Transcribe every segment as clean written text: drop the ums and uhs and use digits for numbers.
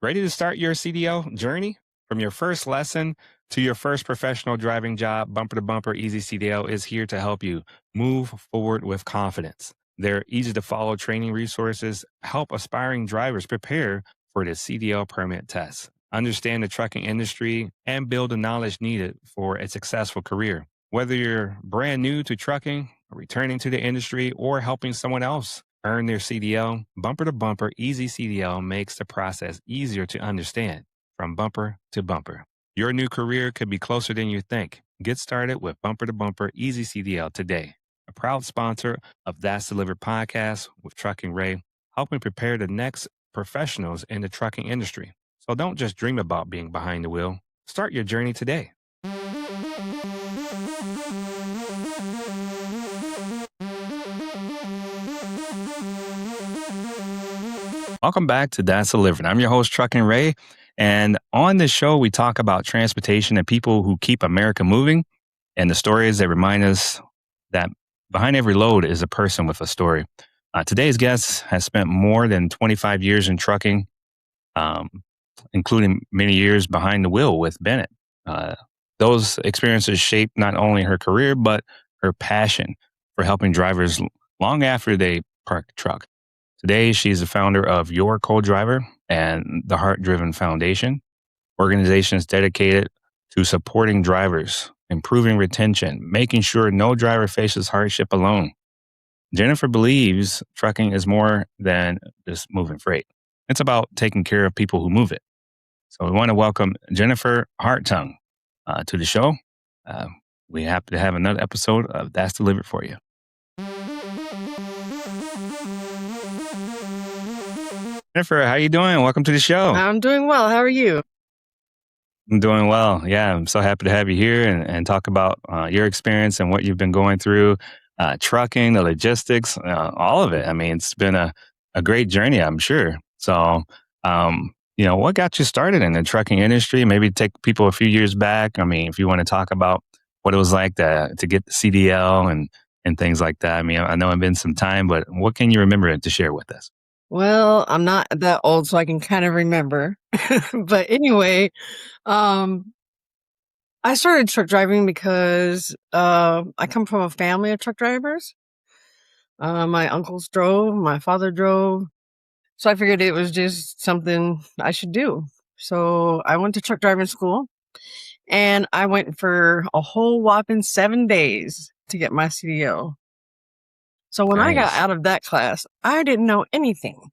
Ready to start your CDL journey? From your first lesson to your first professional driving job, Bumper to Bumper Easy CDL is here to help you move forward with confidence. Their easy to follow training resources help aspiring drivers prepare for the CDL permit test, understand the trucking industry, and build the knowledge needed for a successful career. Whether you're brand new to trucking, returning to the industry, or helping someone else earn their CDL, Bumper to Bumper Easy CDL makes the process easier to understand from bumper to bumper. Your new career could be closer than you think. Get started with Bumper to Bumper Easy CDL today. A proud sponsor of That's Delivered podcast with Trucking Ray, helping prepare the next professionals in the trucking industry. So don't just dream about being behind the wheel. Start your journey today. Welcome back to That's Delivered. I'm your host, Trucking Ray. And on this show, we talk about transportation and people who keep America moving and the stories that remind us that behind every load is a person with a story. Today's guest has spent more than 25 years in trucking, um, including many years behind the wheel with Bennett. Those experiences shaped not only her career, but her passion for helping drivers long after they park the truck. Today, she's the founder of Your Co-Driver and the Heart Driven Foundation, organizations dedicated to supporting drivers, improving retention, making sure no driver faces hardship alone. Jennifer believes trucking is more than just moving freight. It's about taking care of people who move it. So we want to welcome Jennifer Hartung to the show. We happy to have another episode of That's Delivered for you. Jennifer, how you doing? Welcome to the show. I'm doing well. How are you? I'm doing well. Yeah, I'm so happy to have you here and talk about your experience and what you've been going through, trucking, the logistics, all of it. I mean, it's been a great journey, I'm sure. So, what got you started in the trucking industry? Maybe take people a few years back. I mean, if you want to talk about what it was like to get the CDL and things like that. I mean, I know it's been some time, but what can you remember to share with us? Well, I'm not that old, so I can kind of remember. But anyway, um, I started truck driving because I come from a family of truck drivers. My uncles drove, my father drove. So I figured it was just something I should do. So I went to truck driving school and I went for a whole whopping 7 days to get my CDL. So when I got Nice. out of that class, I didn't know anything.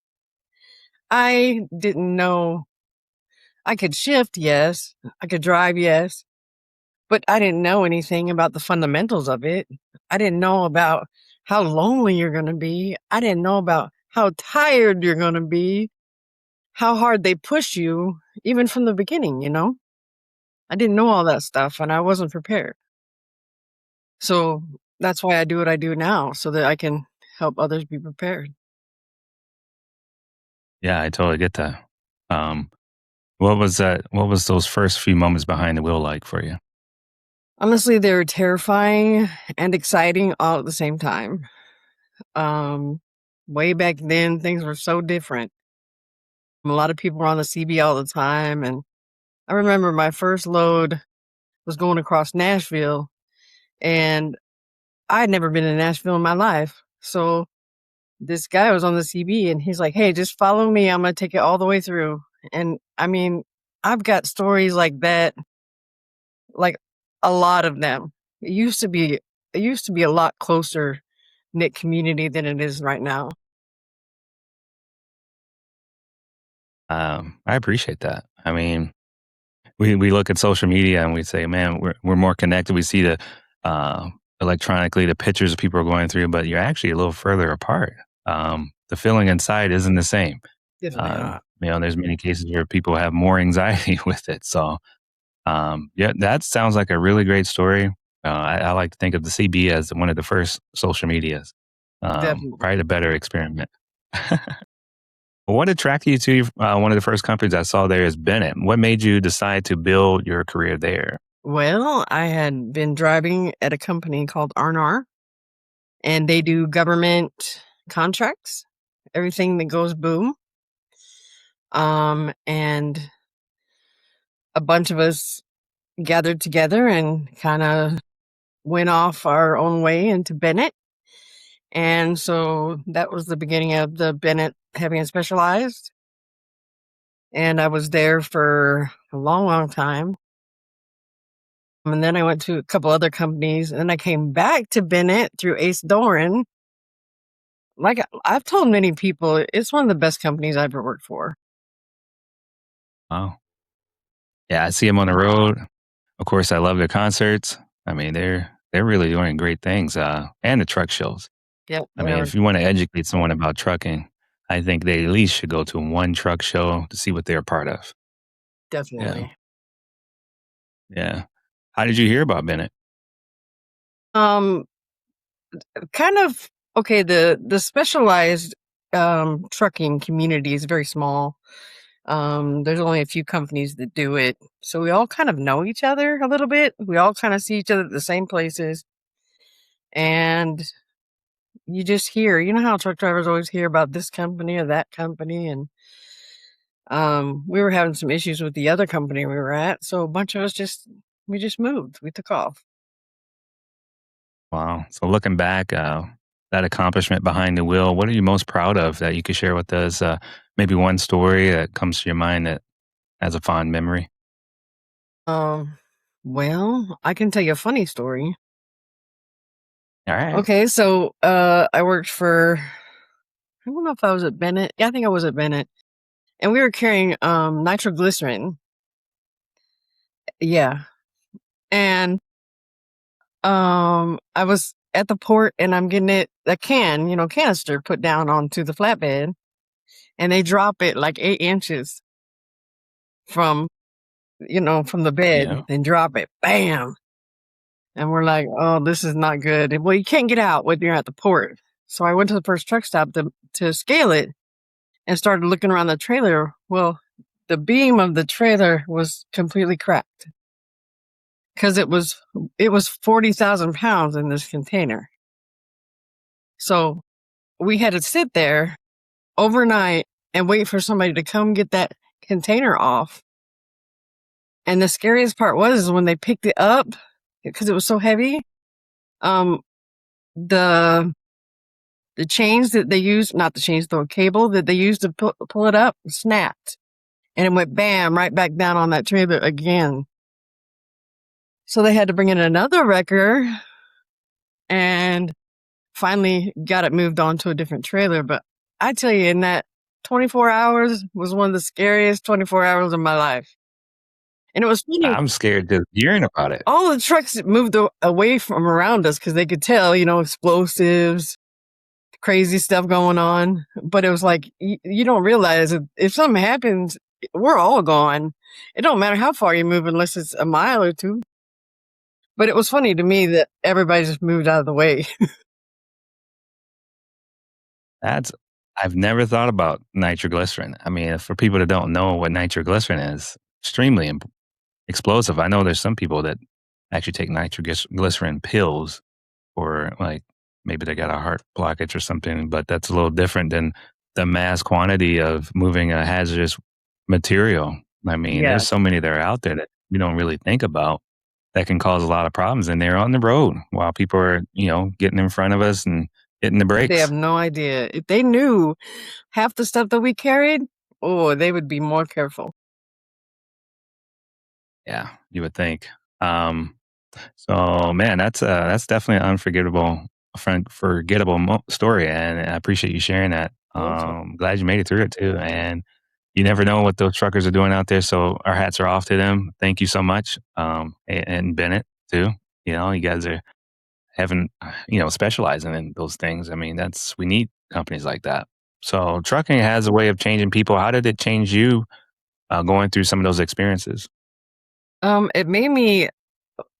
I didn't know I could shift, yes. I could drive, yes. But I didn't know anything about the fundamentals of it. I didn't know about how lonely you're going to be. I didn't know about how tired you're going to be, how hard they push you, even from the beginning, you know? I didn't know all that stuff and I wasn't prepared. So that's why I do what I do now, so that I can help others be prepared. Yeah, I totally get that. Um, what was that? What was those first few moments behind the wheel like for you? Honestly, they were terrifying and exciting all at the same time. Um, Way back then, things were so different. A lot of people were on the CB all the time, and I remember my first load was going across Nashville, and I had never been in Nashville in my life. So this guy was on the CB, and he's like, "Hey, just follow me. I'm gonna take it all the way through." And I mean, I've got stories like that, like a lot of them. It used to be a lot closer knit community than it is right now. I appreciate that. I mean, we look at social media and we say, man, we're more connected. We see the uh, electronically the pictures people are going through, but you're actually a little further apart. The feeling inside isn't the same. Definitely not. There's many cases where people have more anxiety with it. So, yeah, that sounds like a really great story. I like to think of the CB as one of the first social medias. Definitely. Probably the better experiment. What attracted you to one of the first companies I saw there is Bennett? What made you decide to build your career there? Well, I had been driving at a company called R&R, and they do government contracts, everything that goes boom. And a bunch of us gathered together and kind of went off our own way into Bennett. And so that was the beginning of the Bennett Heavy and Specialized. And I was there for a long, long time. And then I went to a couple other companies, and then I came back to Bennett through Ace Doran. Like I've told many people, it's one of the best companies I've ever worked for. Wow. Yeah, I see them on the road. Of course, I love their concerts. I mean, they're really doing great things, and the truck shows. Yep, I mean, they're if you wanna educate someone about trucking, I think they at least should go to one truck show to see what they're a part of. Yeah, definitely. yeah. How did you hear about Bennett? Um, kind of okay. The specialized trucking community is very small. There's only a few companies that do it, so we all kind of know each other a little bit. We all kind of see each other at the same places, and you just hear. You know how truck drivers always hear about this company or that company, and we were having some issues with the other company we were at, so a bunch of us just moved. We took off. Wow. So looking back, that accomplishment behind the wheel, what are you most proud of that you could share with us? Maybe one story that comes to your mind that has a fond memory? Um, well, I can tell you a funny story. Alright. Okay, so I worked for I don't know if I was at Bennett. Yeah, I think I was at Bennett, and we were carrying nitroglycerin. Yeah, and I was at the port, and I'm getting a can, canister put down onto the flatbed, and they drop it like 8 inches from from the bed Yeah. and drop it, bam. And we're like, oh, this is not good. Well, you can't get out when you're at the port. So I went to the first truck stop to scale it and started looking around the trailer. Well, the beam of the trailer was completely cracked because it was 40,000 pounds in this container. So we had to sit there overnight and wait for somebody to come get that container off. And the scariest part was when they picked it up because it was so heavy. Um, the the chains that they used, not the chains, the cable that they used to pull it up snapped, and it went bam right back down on that trailer again. So they had to bring in another wrecker and finally got it moved on to a different trailer. But I tell you, in that 24 hours was one of the scariest 24 hours of my life. And it was funny. I'm scared just hearing about it. All the trucks moved away from around us because they could tell, explosives, crazy stuff going on. But it was like, you don't realize if something happens, we're all gone. It don't matter how far you move unless it's a mile or two. But it was funny to me that everybody just moved out of the way. That's I've never thought about nitroglycerin. I mean, for people that don't know what nitroglycerin is, extremely explosive. I know there's some people that actually take nitroglycerin pills or, like, maybe they got a heart blockage or something, but that's a little different than the mass quantity of moving a hazardous material. I mean, there's Yes. so many that are out there that we don't really think about that can cause a lot of problems, and they're on the road while people are, getting in front of us and hitting the They have brakes. no idea. If they knew half the stuff that we carried, oh, they would be more careful. Yeah, you would think. Um, so man, that's definitely an unforgettable, forgettable story, and I appreciate you sharing that. Also, Glad you made it through it too, and you never know what those truckers are doing out there. So our hats are off to them. Thank you so much, and Bennett too. You guys are having, specializing in those things. I mean, we need companies like that. So trucking has a way of changing people. How did it change you going through some of those experiences? it made me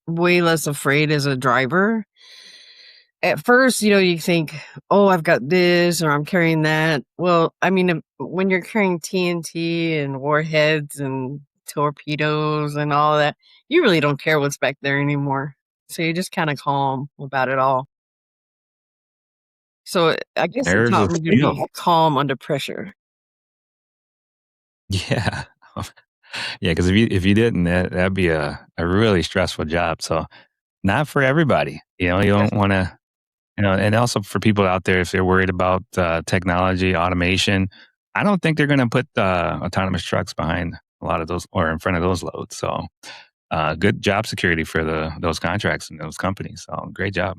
way less afraid as a driver. At first, you think, "Oh, I've got this or I'm carrying that." Well, I mean, when you're carrying TNT and warheads and torpedoes and all that, you really don't care what's back there anymore. So you're just kinda calm about it all. So I guess it Nerves taught of me to steel. be calm under pressure. Yeah. Yeah, because if you didn't, that'd be a really stressful job, so not for everybody, you don't Definitely. wanna and also for people out there, if they're worried about, technology, automation, I don't think they're gonna put, autonomous trucks behind a lot of those or in front of those loads, so, good job security for those contracts and those companies, so great job.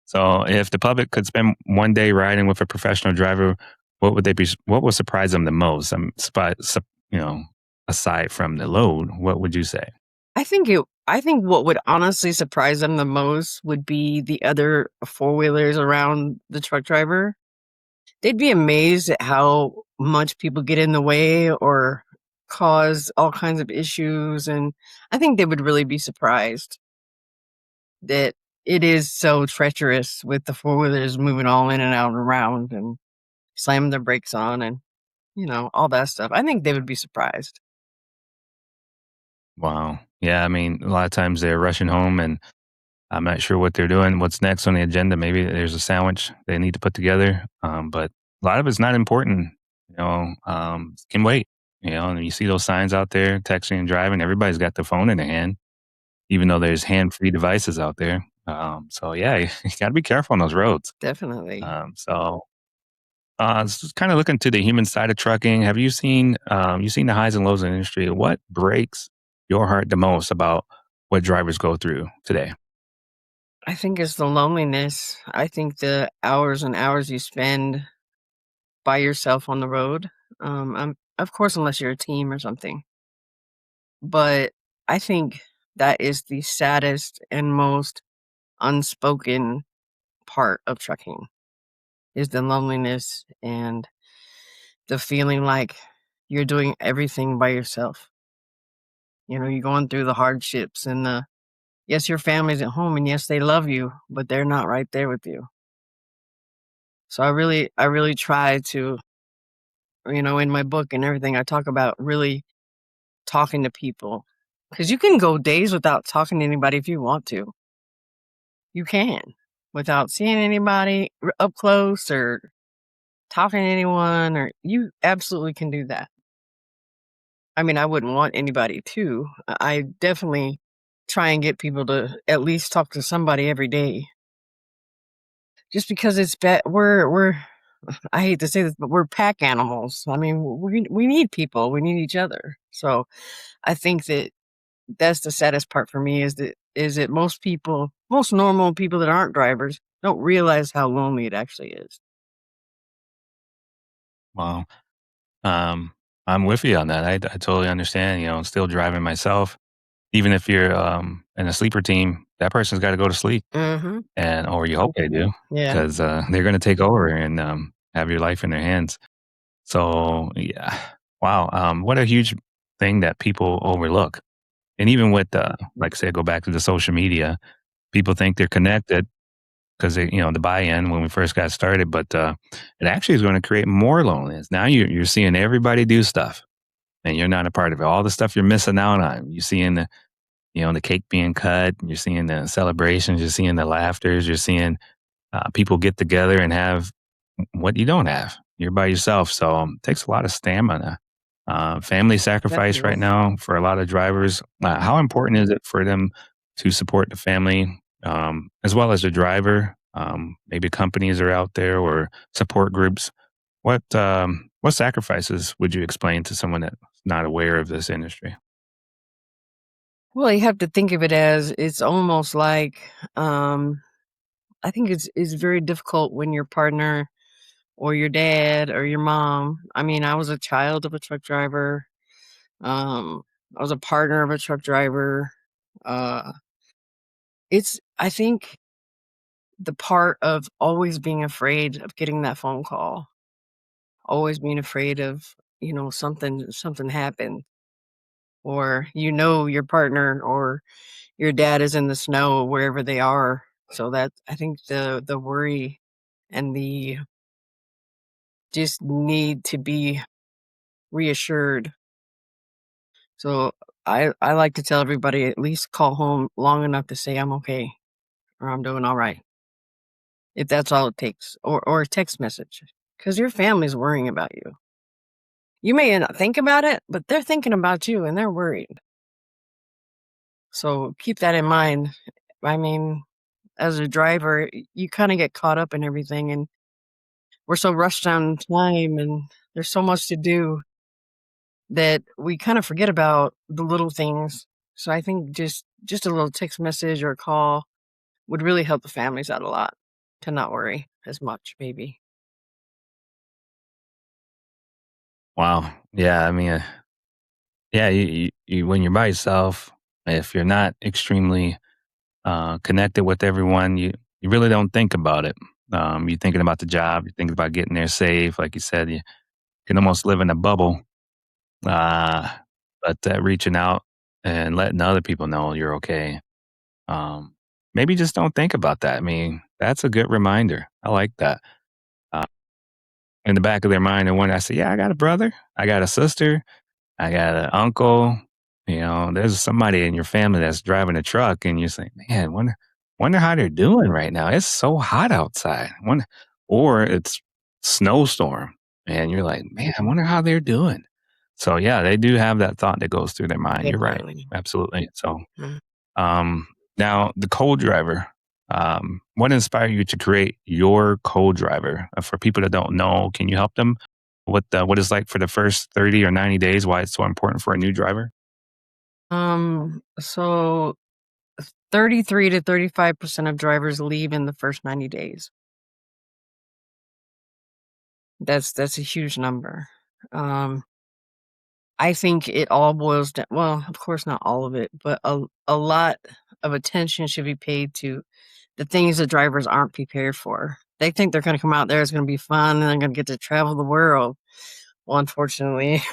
So, if the public could spend one day riding with a professional driver, what would surprise them the most? You know, aside from the load, what would you say? I think what would honestly surprise them the most would be the other four-wheelers around the truck driver. They'd be amazed at how much people get in the way or cause all kinds of issues, and I think they would really be surprised that it is so treacherous with the four-wheelers moving all in and out and around and slamming their brakes on and, all that stuff. I think they would be surprised. Wow. Yeah, I mean, a lot of times they're rushing home and I'm not sure what they're doing, what's next on the agenda. Maybe there's a sandwich they need to put together, but a lot of it's not important, can wait, and you see those signs out there, texting and driving, everybody's got their phone in their hand, even though there's hand-free devices out there. So yeah, you gotta be careful on those roads. Definitely. So just kind of looking to the human side of trucking. Have you've seen the highs and lows in the industry? What breaks your heart the most about what drivers go through today? I think it's the loneliness. I think the hours and hours you spend by yourself on the road. Of course, unless you're a team or something. But I think that is the saddest and most unspoken part of trucking is the loneliness and the feeling like you're doing everything by yourself. You're going through the hardships and yes, your family's at home and yes, they love you, but they're not right there with you. So I really try to, in my book and everything, I talk about really talking to people because you can go days without talking to anybody if you want to. You can without seeing anybody up close or talking to anyone, or you absolutely can do that. I mean, I wouldn't want anybody to. I definitely try and get people to at least talk to somebody every day, just because it's we're I hate to say this, but we're pack animals. I mean, we need people. We need each other. So I think that that's the saddest part for me is that most normal people that aren't drivers don't realize how lonely it actually is. Wow. Um, I'm with you on that. I totally understand. Still driving myself. Even if you're in a sleeper team, that person's got to go to sleep, Mhm. or you hope they do, Yeah. because they're going to take over and have your life in their hands. So yeah, wow. What a huge thing that people overlook. And even with, like I said, go back to the social media, people think they're connected because the buy-in when we first got started, but it actually is going to create more loneliness. Now you're seeing everybody do stuff, and you're not a part of it. All the stuff you're missing out on. You're seeing the cake being cut. You're seeing the celebrations. You're seeing the laughters. You're seeing people get together and have what you don't have. You're by yourself, so it takes a lot of stamina. Family sacrifice right Definitely. now for a lot of drivers. How important is it for them to support the family as well as the driver? Maybe companies are out there or support groups. What sacrifices would you explain to someone that's not aware of this industry? Well, you have to think of it as it's almost like, um, I think it's very difficult when your partner or your dad or your mom. I mean, I was a child of a truck driver. Um, I was a partner of a truck driver. Uh, I think the part of always being afraid of getting that phone call, always being afraid of, something happened, or your partner or your dad is in the snow wherever they are. So that I think the worry and the just need to be reassured. So I like to tell everybody at least call home long enough to say I'm okay or I'm doing all right. If that's all it takes, or a text message, because your family's worrying about you. You may not think about it, but they're thinking about you and they're worried. So keep that in mind. I mean, as a driver, you kind of get caught up in everything, and we're so rushed on time, and there's so much to do that we kind of forget about the little things. So I think just a little text message or a call would really help the families out a lot to not worry as much, maybe. Wow. Yeah. I mean, yeah, when you're by yourself, if you're not extremely connected with everyone, you really don't think about it. You're thinking about the job, you're thinking about getting there safe. Like you said, you can almost live in a bubble. Uh, but reaching out and letting other people know you're okay. Um, Maybe just don't think about that. I mean, that's a good reminder. I like that. Uh, in the back of their mind, and when I say, "Yeah, I got a brother, I got a sister, I got an uncle." You know, there's somebody in your family that's driving a truck, and you say, "Man, wonder how they're doing right now. It's so hot outside." Or it's snowstorm, and you're like, "Man, I wonder how they're doing." So yeah, they do have that thought that goes through their mind. You're right, Definitely. absolutely. So Mm. um, now the co-driver. What inspired you to create your co-driver? For people that don't know, can you help them with what it's like for the first 30 or 90 days? Why it's so important for a new driver? So 33 to 35% of drivers leave in the first 90 days. That's a huge number. Um, I think it all boils down, well, of course not all of it, but a lot of attention should be paid to the things that drivers aren't prepared for. They think they're gonna come out there, it's gonna be fun, and they're gonna get to travel the world. Well, unfortunately,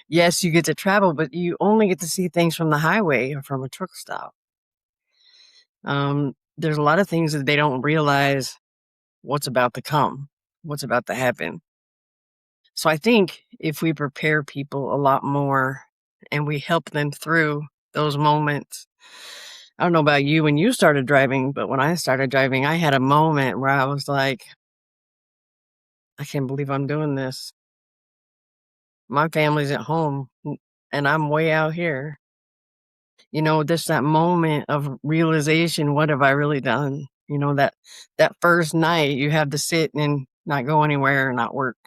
yes, you get to travel, but you only get to see things from the highway or from a truck stop. There's a lot of things that they don't realize what's about to come, what's about to happen. So I think if we prepare people a lot more and we help them through those moments. I don't know about you when you started driving, but when I started driving, I had a moment where I was like, I can't believe I'm doing this. My family's at home and I'm way out here. Just that moment of realization, what have I really done? That first night you have to sit and not go anywhere, not work.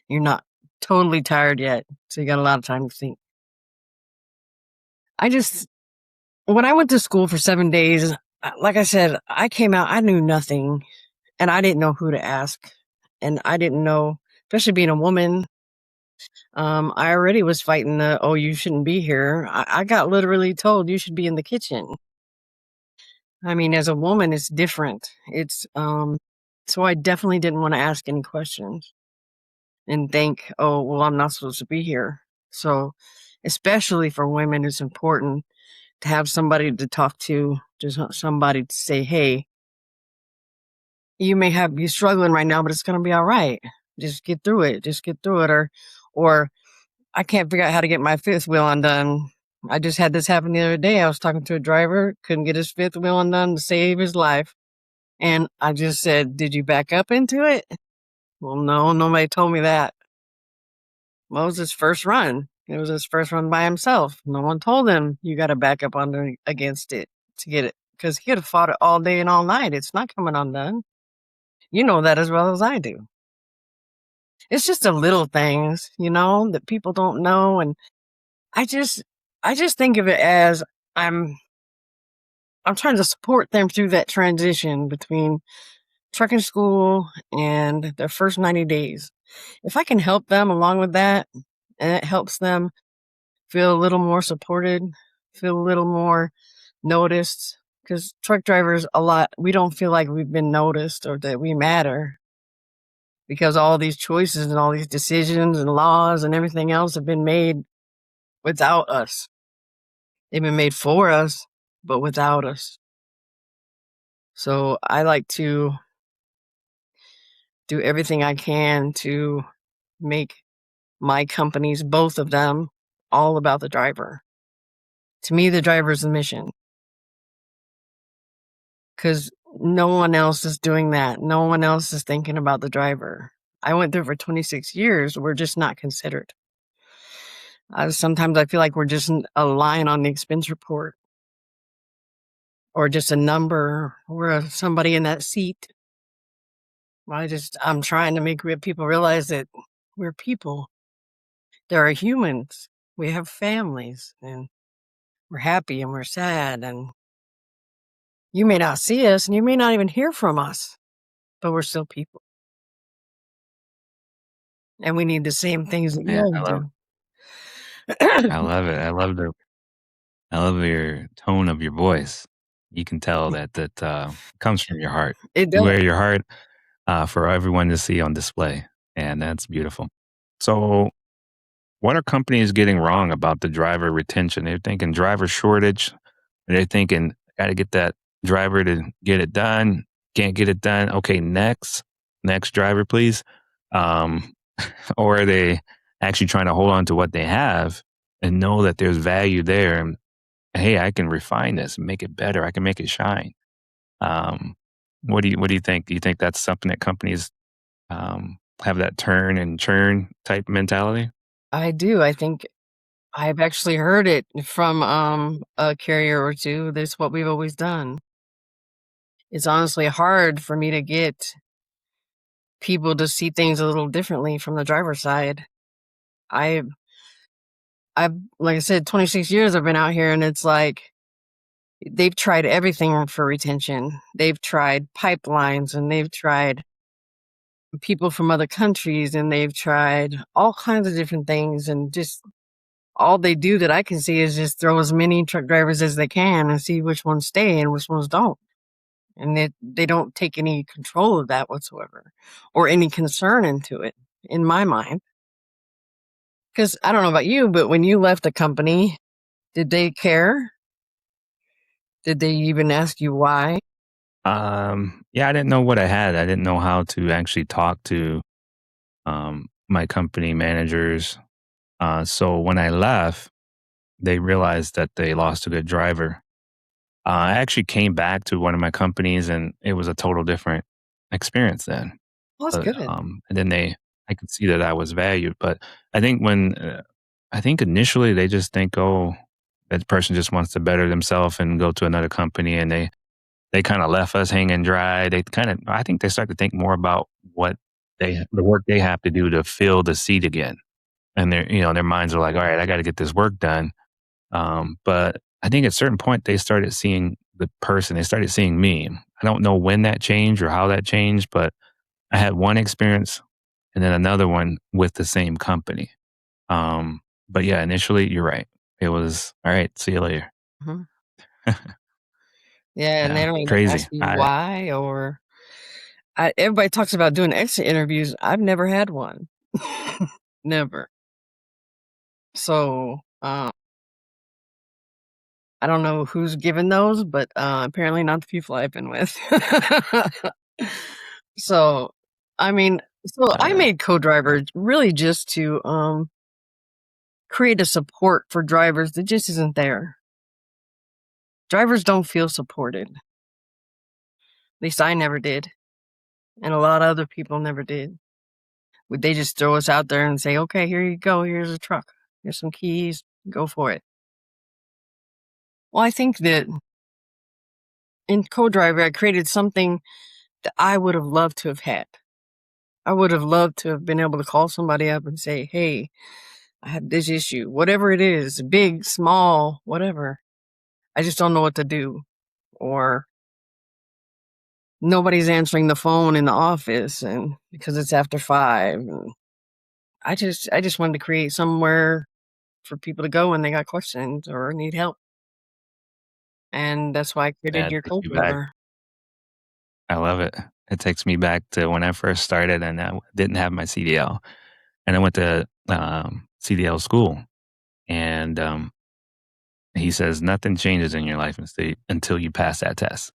You're not totally tired yet, so you got a lot of time to think. I just When I went to school for 7 days, like I said, I came out, I knew nothing, and I didn't know who to ask, and I didn't know, especially being a woman, I already was fighting the, "Oh, you shouldn't be here." I got literally told, "You should be in the kitchen." I mean, as a woman, it's different. So I definitely didn't wanna ask any questions and think, "Oh, well, I'm not supposed to be here." So, especially for women, it's important to have somebody to talk to, just somebody to say, "Hey, you may have be struggling right now, but it's gonna be all right. Just get through it. Just get through it." Or I can't figure out how to get my fifth wheel undone. I just had this happen the other day. I was talking to a driver, couldn't get his fifth wheel undone to save his life. And I just said, "Did you back up into it?" "Well, no, nobody told me that." Well, it was his first run. It was his first run by himself. No one told him you got to back up under against it to get it because he could have fought it all day and all night. It's not coming undone. You know that as well as I do. It's just the little things, that people don't know. And I just, I just think of it as I'm, I'm trying to support them through that transition between trucking school and their first 90 days. If I can help them along with that, and it helps them feel a little more supported, feel a little more noticed, because truck drivers, a lot, we don't feel like we've been noticed or that we matter because all these choices and all these decisions and laws and everything else have been made without us. They've been made for us, but without us. So I like to do everything I can to make my companies, both of them, all about the driver. To me, the driver is the mission because no one else is doing that. No one else is thinking about the driver. I went through it for 26 years. We're just not considered. Sometimes I feel like we're just a line on the expense report or just a number. We're somebody in that seat. I'm trying to make people realize that we're people. There are humans. We have families and we're happy and we're sad. And you may not see us and you may not even hear from us, but we're still people. And we need the same things that you Man, all do. I love it. I love your tone of your voice. You can tell that comes from your heart. It You does. wear your heart for everyone to see on display, and that's beautiful. So, what are companies getting wrong about the driver retention? They're thinking driver shortage. They're thinking, got to get that driver to get it done. Can't get it done. Okay, next driver, please. Um, or are they actually trying to hold on to what they have and know that there's value there? And hey, I can refine this and make it better. I can make it shine. Um, what do you think? Do you think that's something that companies have that turn and churn type mentality? I do. I think I've actually heard it from a carrier or two. That's what we've always done. It's honestly hard for me to get people to see things a little differently from the driver's side. I I've like I said, 26 years I've been out here and it's like they've tried everything for retention. They've tried pipelines and they've tried people from other countries and they've tried all kinds of different things and just all they do that I can see is just throw as many truck drivers as they can and see which ones stay and which ones don't. And they don't take any control of that whatsoever or any concern into it, in my mind. Because I don't know about you, but when you left the company, did they care? Did they even ask you why? Yeah, I didn't know what I had. I didn't know how to actually talk to my company managers. So when I left, they realized that they lost a good driver. I actually came back to one of my companies, and it was a total different experience then. Well, that's good. And then I could see that I was valued. But I think I think initially they just think, oh, that person just wants to better themselves and go to another company, and they kind of left us hanging dry. I think they start to think more about the work they have to do to fill the seat again, and their minds are like, all right, I got to get this work done. But I think at a certain point they started seeing the person. They started seeing me. I don't know when that changed or how that changed, but I had one experience and then another one with the same company. But yeah, initially you're right. It was all right. See you later. Mhm. Yeah, and they Yeah, don't even crazy. ask you why or everybody talks about doing exit interviews. I've never had one. Never. So, I don't know who's given those, but, apparently not the people I've been with. So, I mean I Uh, made co-driver really just to, create a support for drivers that just isn't there. Drivers don't feel supported. At least I never did, and a lot of other people never did. They just throw us out there and say, "Okay, here you go. Here's a truck. Here's some keys. Go for it." Well, I think that in co-driver, I created something that I would have loved to have had. I would have loved to have been able to call somebody up and say, "Hey, I have this issue, whatever it is, big, small, whatever. I just don't know what to do." Or nobody's answering the phone in the office and because it's after 5. And I just wanted to create somewhere for people to go when they got questions or need help. And that's why I created that your takes me back. co-driver. I love it. It takes me back to when I first started and I didn't have my CDL, and I went to CDL school, and he says nothing changes in your life until you pass that test.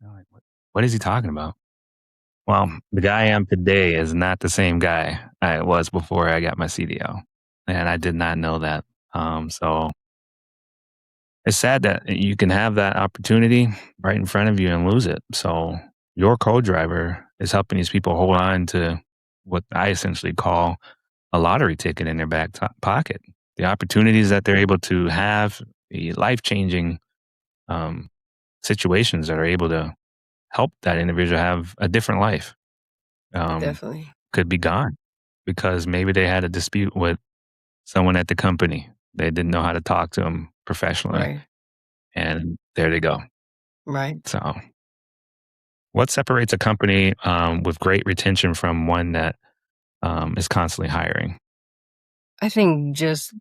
I'm like, what is he talking about? Well, the guy I am today is not the same guy I was before I got my CDL, and I did not know that. So it's sad that you can have that opportunity right in front of you and lose it. So your co-driver is helping these people hold on to what I essentially call a lottery ticket in their pocket. The opportunities that they're able to have, the life changing um, situations that are able to help that individual have a different life um, Definitely. could be gone because maybe they had a dispute with someone at the company. They didn't know how to talk to them professionally, Right. and there they go. Right. So, what separates a company with great retention from one that is constantly hiring? I think just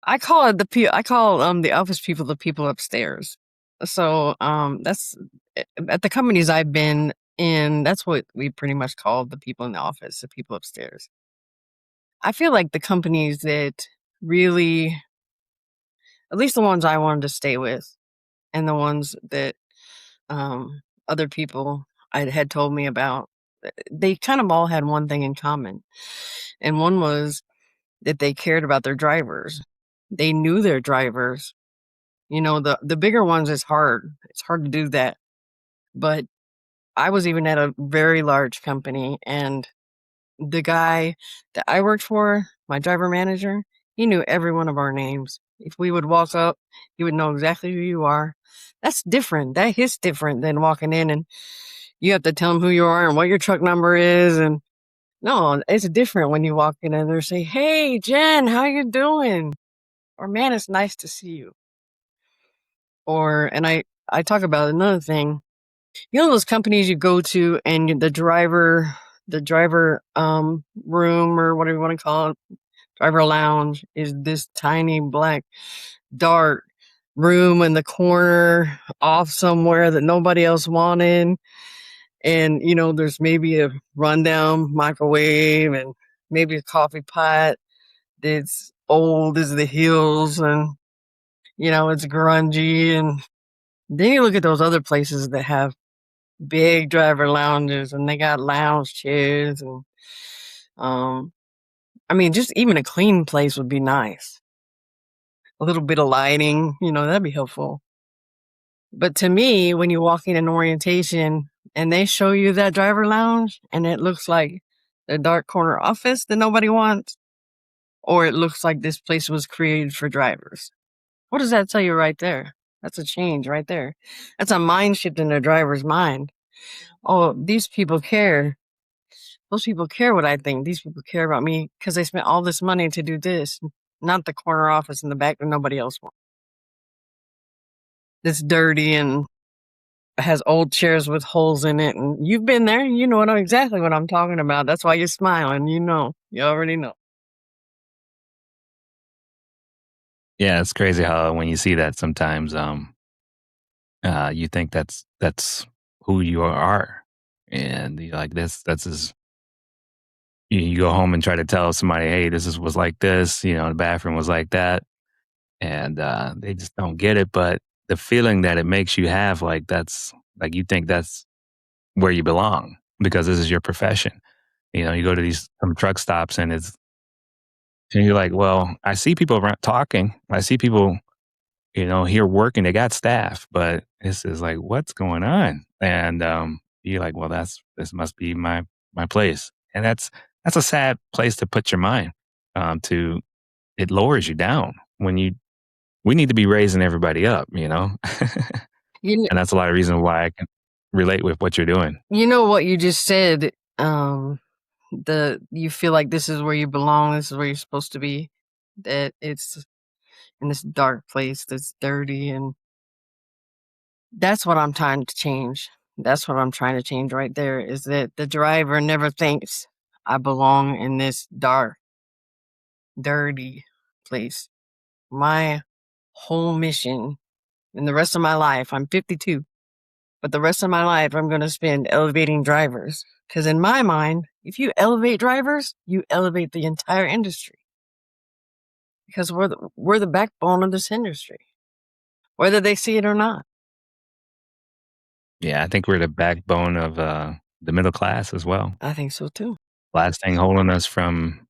I call it I call the office people the people upstairs. So that's at the companies I've been in, that's what we pretty much call the people in the office, the people upstairs. I feel like the companies that really, at least the ones I wanted to stay with and the ones that other people I had told me about, they kind of all had one thing in common. And one was that they cared about their drivers. They knew their drivers. You know, the bigger ones is hard. It's hard to do that. But I was even at a very large company, and the guy that I worked for, my driver manager, he knew every one of our names. If we would walk up, he would know exactly who you are. That's different. That is different than walking in and you have to tell him who you are and what your truck number is. And no, it's different when you walk in and they say, "Hey, Jen, how you doing?" Or, "Man, it's nice to see you." Or, and I talk about another thing. You know those companies you go to and the driver room or whatever you want to call it, driver lounge is this tiny black dark room in the corner off somewhere that nobody else wanted. And you know, there's maybe a rundown microwave and maybe a coffee pot that's old as the hills, and you know, it's grungy. And then you look at those other places that have big driver lounges and they got lounge chairs and um I mean, just even a clean place would be nice. A little bit of lighting, you know, that'd be helpful. But to me, when you walk in an orientation and they show you that driver lounge and it looks like the dark corner office that nobody wants, or it looks like this place was created for drivers. What does that tell you right there? That's a change right there. That's a mind shift in the driver's mind. Oh, these people care. Those people care what I think. These people care about me because they spent all this money to do this, not the corner office in the back that nobody else wants. It's dirty and has old chairs with holes in it. And you've been there. You know exactly what I'm talking about. That's why you're smiling. You know, you already know. Yeah, it's crazy how when you see that sometimes you think that's who you are, and you're like this. That's as you go home and try to tell somebody, hey, this is was like this. You know, the bathroom was like that, and they just don't get it. But the feeling that it makes you have, like that's like you think that's where you belong because this is your profession. You know, you go to these some truck stops and you're like, well, I see people around talking. I see people, you know, here working. They got staff, but this is like, what's going on? And you're like, well, this must be my place, and that's a sad place to put your mind. To it lowers you down when you we need to be raising everybody up, you know, You kn- and that's a lot of reason why I can relate with what you're doing. you know what you just said. The you feel like this is where you belong. This is where you're supposed to be. That it's in this dark place that's dirty, and that's what I'm trying to change. That's what I'm trying to change right there, is that the driver never thinks I belong in this dark, dirty place. My whole mission in the rest of my life, I'm 52, but the rest of my life I'm going to spend elevating drivers. Because in my mind, if you elevate drivers, you elevate the entire industry. Because we're the backbone of this industry, whether they see it or not. Yeah, I think we're the backbone of the middle class as well. I think so too. Last thing holding us from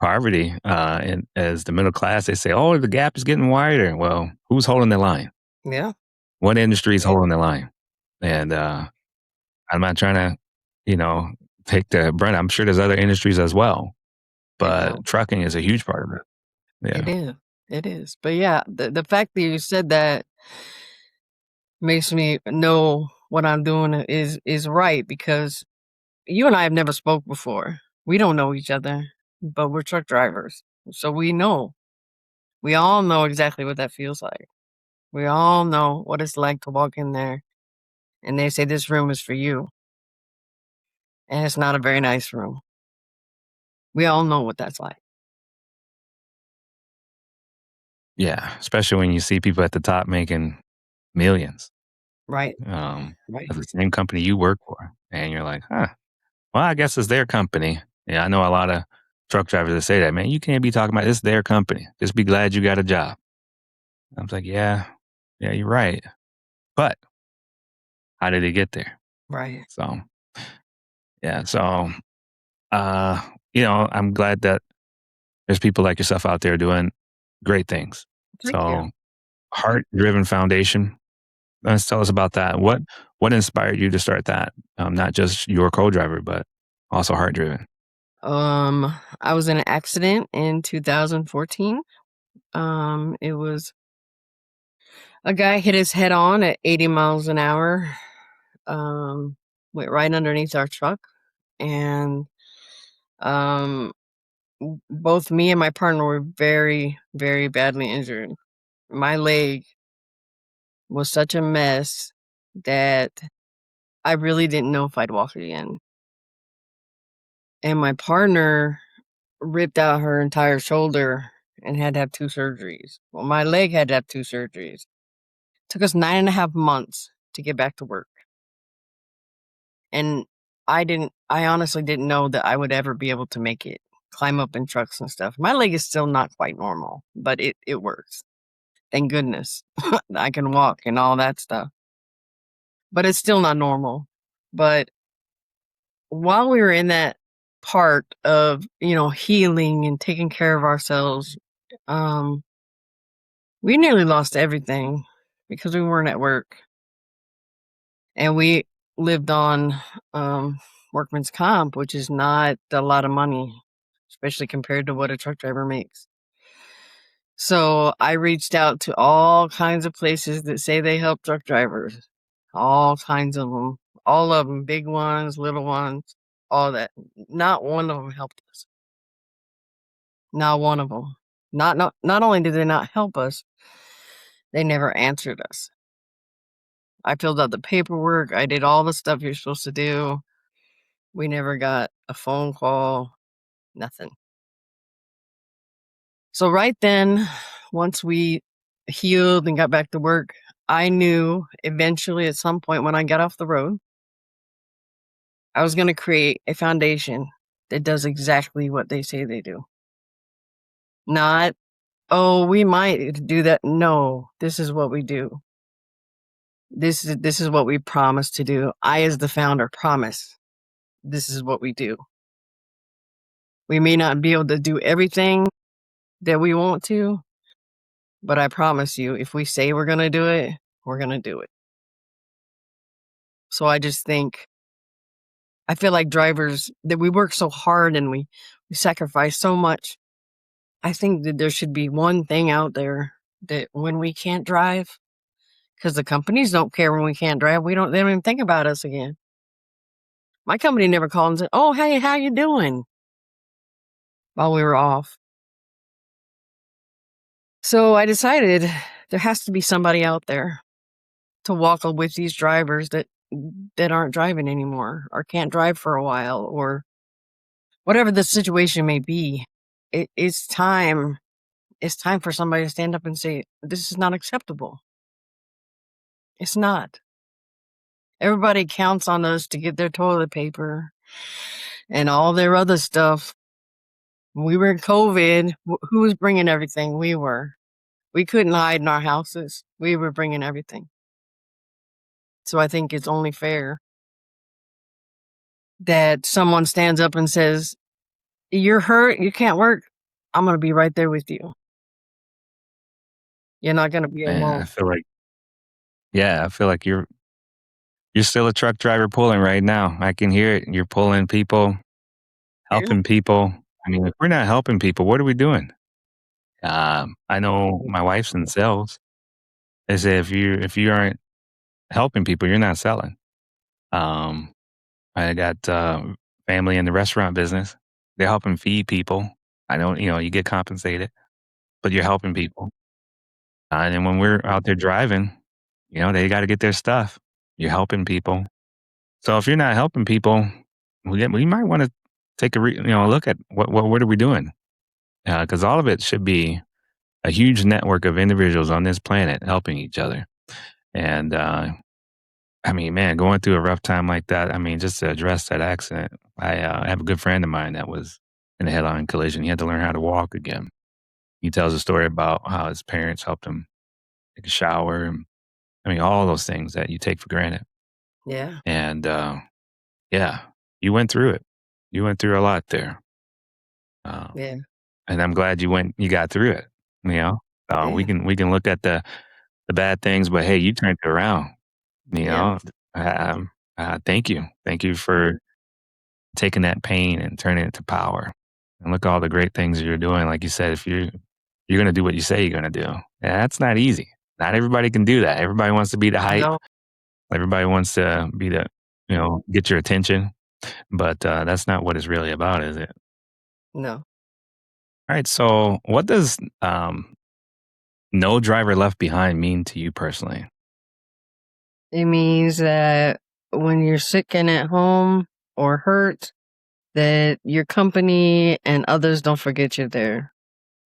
poverty, and as the middle class, they say, "Oh, the gap is getting wider." Well, who's holding the line? Yeah. What industry is holding the line? And I'm not trying to. you know, take the brunt. I'm sure there's other industries as well, Yeah, but trucking is a huge part of it. it Yeah. is. It is. But yeah, the fact that you said that makes me know what I'm doing is right because you and I have never spoke before. We don't know each other, but we're truck drivers. So we know. We all know exactly what that feels like. We all know what it's like to walk in there and they say this room is for you. And it's not a very nice room. We all know what that's like. Yeah, especially when you see people at the top making millions, Right. um, Right. of the same company you work for, and you're like, "Huh, well, I guess it's their company." Yeah, I know a lot of truck drivers that say that, "Man, you can't be talking about it's their company. Just be glad you got a job." I was like, "Yeah, yeah, you're right." But how did they get there? Right. So, yeah, so, uh, I'm glad that there's people like yourself out there doing great things. Thank you. So, heart-driven foundation. Let's tell us about that. What inspired you to start that? Not just your co-driver, but also heart driven. I was in an accident in 2014. It was a guy hit his head on at 80 miles an hour. Um, went right underneath our truck, and um, both me and my partner were very, very badly injured. My leg was such a mess that I really didn't know if I'd walk again. And my partner ripped out her entire shoulder and had to have 2 surgeries. Well, my leg had to have 2 surgeries. Took us 9.5 months to get back to work. And I honestly didn't know that I would ever be able to make it, climb up in trucks and stuff. My leg is still not quite normal, but it works. Thank goodness. I can walk and all that stuff. But it's still not normal. But while we were in that part of, healing and taking care of ourselves, um, we nearly lost everything because we weren't at work. And we lived on um, workman's comp, which is not a lot of money, especially compared to what a truck driver makes. So I reached out to all kinds of places that say they help truck drivers, all kinds of them, all of them, big ones, little ones, all that. Not one of them helped us. Not one of them. Not only did they not help us, they never answered us. I filled out the paperwork. I did all the stuff you're supposed to do. We never got a phone call, nothing. So right then, once we healed and got back to work, I knew eventually at some point when I got off the road, I was going to create a foundation that does exactly what they say they do. Not, oh, we might do that. No, this is what we do. This is what we promise to do. I, as the founder, promise this is what we do. We may not be able to do everything that we want to, but I promise you, if we say we're gonna do it, we're gonna do it. So I feel like drivers that we work so hard and we sacrifice so much. I think that there should be one thing out there that when we can't drive, because the companies don't care when we can't drive, they don't even think about us again. My company never called and said, "Oh, hey, how you doing?" while we were off. So I decided there has to be somebody out there to walk with these drivers that aren't driving anymore or can't drive for a while or whatever the situation may be. It's time. It's time for somebody to stand up and say, "This is not acceptable." It's not. Everybody counts on us to get their toilet paper and all their other stuff. When we were in COVID, who was bringing everything? We were. We couldn't hide in our houses. We were bringing everything. So I think it's only fair that someone stands up and says, "You're hurt, you can't work. I'm gonna be right there with you. You're not gonna be Man, alone." I feel like, yeah, I feel like You're still a truck driver pulling right now. I can hear it. You're pulling people, Yeah. helping people. I mean, if we're not helping people, what are we doing? I know my wife's in sales. They say if you aren't helping people, you're not selling. Um, I got family in the restaurant business. They're helping feed people. I don't, you get compensated, but you're helping people. And then when we're out there driving, they got to get their stuff. You're helping people. So if you're not helping people, we might want to take a look at what are we doing? Because all of it should be a huge network of individuals on this planet helping each other. And I mean, man, going through a rough time like that. I mean, just to address that accident, I have a good friend of mine that was in a head-on collision. He had to learn how to walk again. He tells a story about how his parents helped him take a shower, and I mean, all those things that you take for granted. Yeah. And yeah, you went through it. You went through a lot there. Uh, Yeah. and I'm glad you got through it. You know, we Yeah. can look at the bad things, but hey, you turned it around. You Yeah. know, thank you for taking that pain and turning it to power. And look at all the great things you're doing. Like you said, if you're going to do what you say you're going to do, yeah, that's not easy. Not everybody can do that. Everybody wants to be the hype. No. Everybody wants to be the get your attention. But that's not what it's really about, is it? No. All right. So, what does no driver left behind mean to you personally? It means that when you're sick and at home or hurt, that your company and others don't forget you there.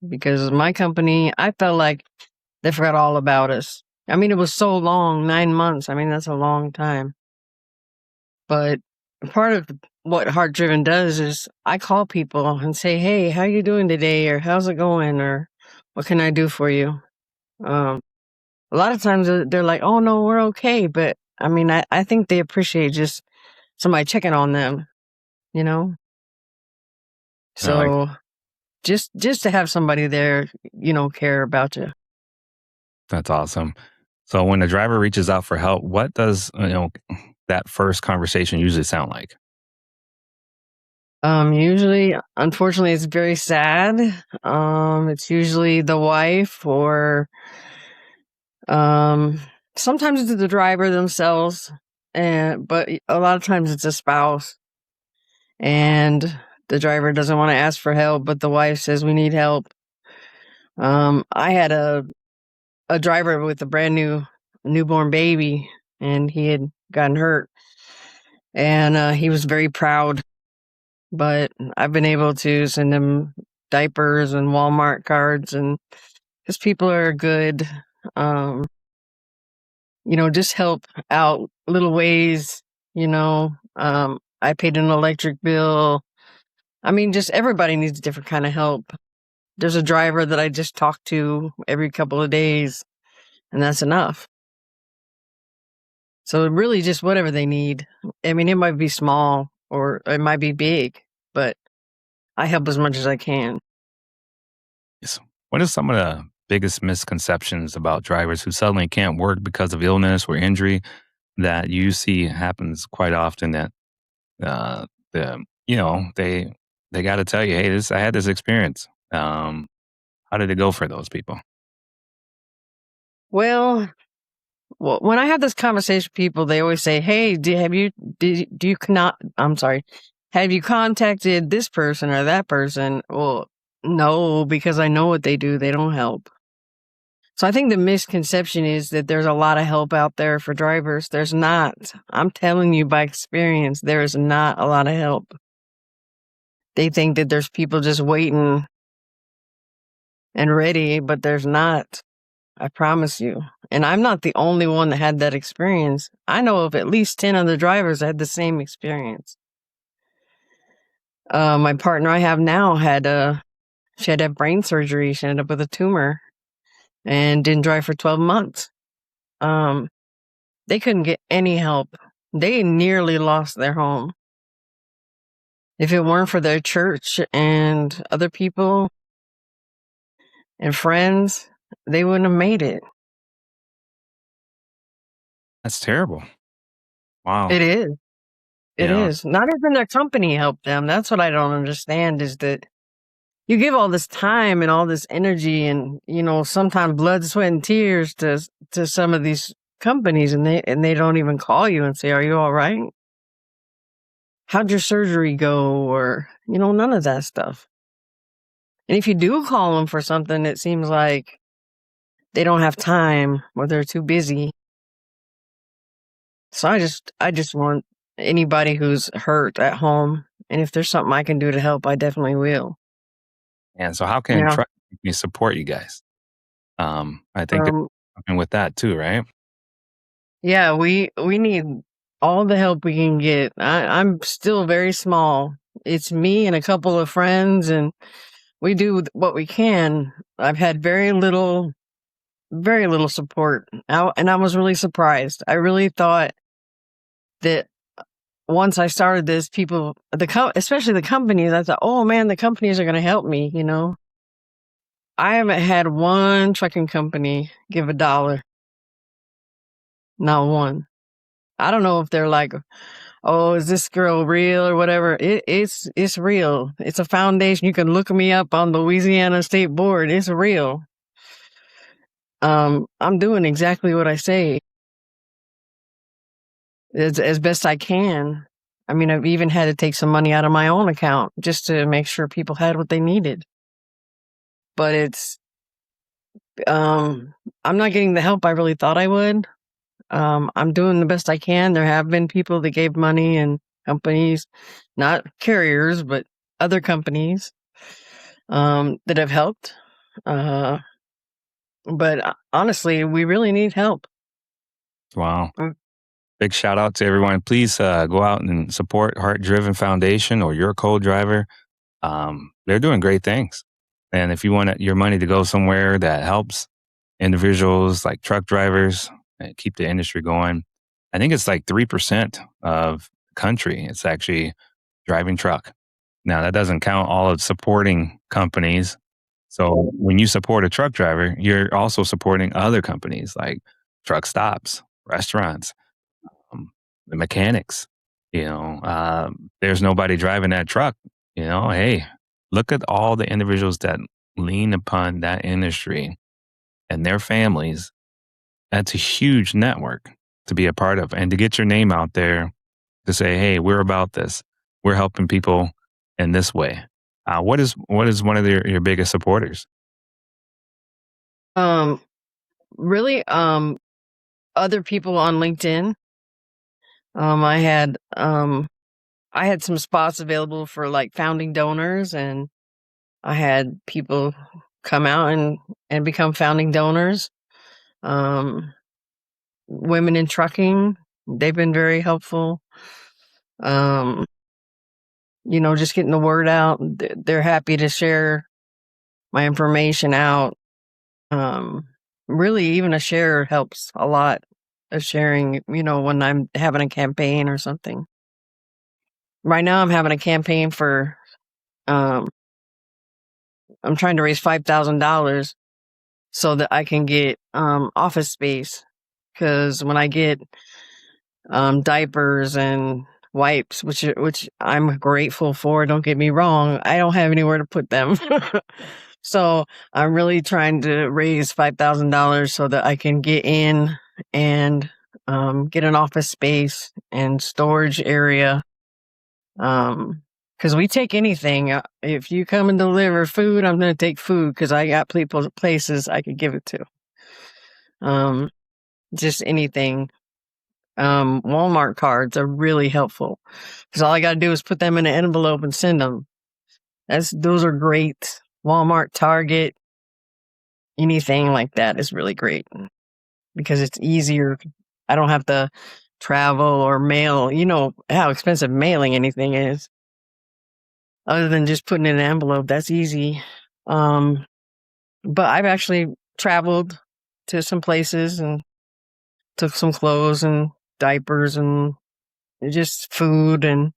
Because my company, I felt like they forgot all about us. I mean, it was so long, 9 months. I mean, that's a long time. But part of what Heart Driven does is I call people and say, "Hey, how you doing today?" or "How's it going?" or "What can I do for you?" Um, a lot of times they're like, "Oh no, we're okay." But I mean, I think they appreciate just somebody checking on them, you know. I like So just to have somebody there, care about you. that's awesome. So, when the driver reaches out for help, what does that first conversation usually sound like? Usually, unfortunately, it's very sad. It's usually the wife or um, sometimes it's the driver themselves, and but a lot of times it's a spouse, and the driver doesn't want to ask for help, but the wife says we need help. I had a driver with a brand new newborn baby, and he had gotten hurt, and he was very proud. But I've been able to send him diapers and Walmart cards, and because people are good, um, just help out little ways. I paid an electric bill. I mean, just everybody needs a different kind of help. There's a driver that I just talk to every couple of days, and that's enough. So really, just whatever they need. I mean, it might be small or it might be big, but I help as much as I can. Yes. What are some of the biggest misconceptions about drivers who suddenly can't work because of illness or injury that you see happens quite often? That uh, they got to tell you, hey, this I had this experience. How did it go for those people? Well, when I have this conversation with people, they always say, "Hey, do you cannot? I'm sorry, have you contacted this person or that person?" Well, no, because I know what they do. They don't help. So I think the misconception is that there's a lot of help out there for drivers. There's not. I'm telling you by experience, there is not a lot of help. They think that there's people just waiting and ready, but there's not. I promise you. And I'm not the only one that had that experience. I know of at least 10 other drivers that had the same experience. My partner I have now she had to have brain surgery. She ended up with a tumor and didn't drive for 12 months. Um, they couldn't get any help. They nearly lost their home. If it weren't for their church and other people and friends, they wouldn't have made it. That's terrible. Wow. It is. You It know, is. Not even their company helped them. That's what I don't understand is that you give all this time and all this energy and, sometimes blood, sweat, and tears to some of these companies, and they don't even call you and say, "Are you all right? How'd your surgery go?" Or, none of that stuff. And if you do call them for something, it seems like they don't have time or they're too busy. So I just want anybody who's hurt at home, and if there's something I can do to help, I definitely will. and so how can Yeah. truck companies support you guys? I think it's Um, something with that too, right? yeah, we need all the help we can get. I'm still very small. It's me and a couple of friends, and we do what we can. I've had very little support, and I was really surprised. I really thought that once I started this, people, especially the companies, I thought, oh man, the companies are going to help me. I haven't had one trucking company give $1, not one. I don't know if they're like, oh, is this girl real or whatever? It's real. It's a foundation. You can look me up on the Louisiana State Board. It's real. I'm doing exactly what I say as best I can. I mean, I've even had to take some money out of my own account just to make sure people had what they needed. But I'm not getting the help I really thought I would. I'm doing the best I can. There have been people that gave money and companies, not carriers, but other companies, that have helped. Uh, but honestly, we really need help. Wow. Mm. Big shout out to everyone. Please go out and support Heart Driven Foundation or your co-driver. They're doing great things. And if you want your money to go somewhere that helps individuals like truck drivers and keep the industry going, I think it's like 3% of the country. It's actually driving truck. Now, that doesn't count all of supporting companies. So when you support a truck driver, you're also supporting other companies like truck stops, restaurants, the mechanics. There's nobody driving that truck. Hey, look at all the individuals that lean upon that industry and their families. That's a huge network to be a part of and to get your name out there to say, hey, we're about this. We're helping people in this way. What is one of your biggest supporters? Um, really, other people on LinkedIn. Um, I had um, I had some spots available for like founding donors, and I had people come out and become founding donors. Um, Women in trucking, they've been very helpful. Um, just getting the word out. They're happy to share my information out. Um, Really, even a share helps a lot. A sharing, when I'm having a campaign or something. Right now, I'm having a campaign for. Um, I'm trying to raise $5,000 so that I can get office space. Because when I get diapers and wipes, which I'm grateful for. Don't get me wrong, I don't have anywhere to put them, so I'm really trying to raise $5,000 so that I can get in and get an office space and storage area. Because we take anything. If you come and deliver food, I'm going to take food because I got people places I could give it to. Um, just anything. Walmart cards are really helpful because all I got to do is put them in an envelope and send them. Those are great. Walmart, Target, anything like that is really great because it's easier. I don't have to travel or mail. You know how expensive mailing anything is. Other than just putting it in an envelope, that's easy. Um, but I've actually traveled to some places and took some clothes and diapers and just food. And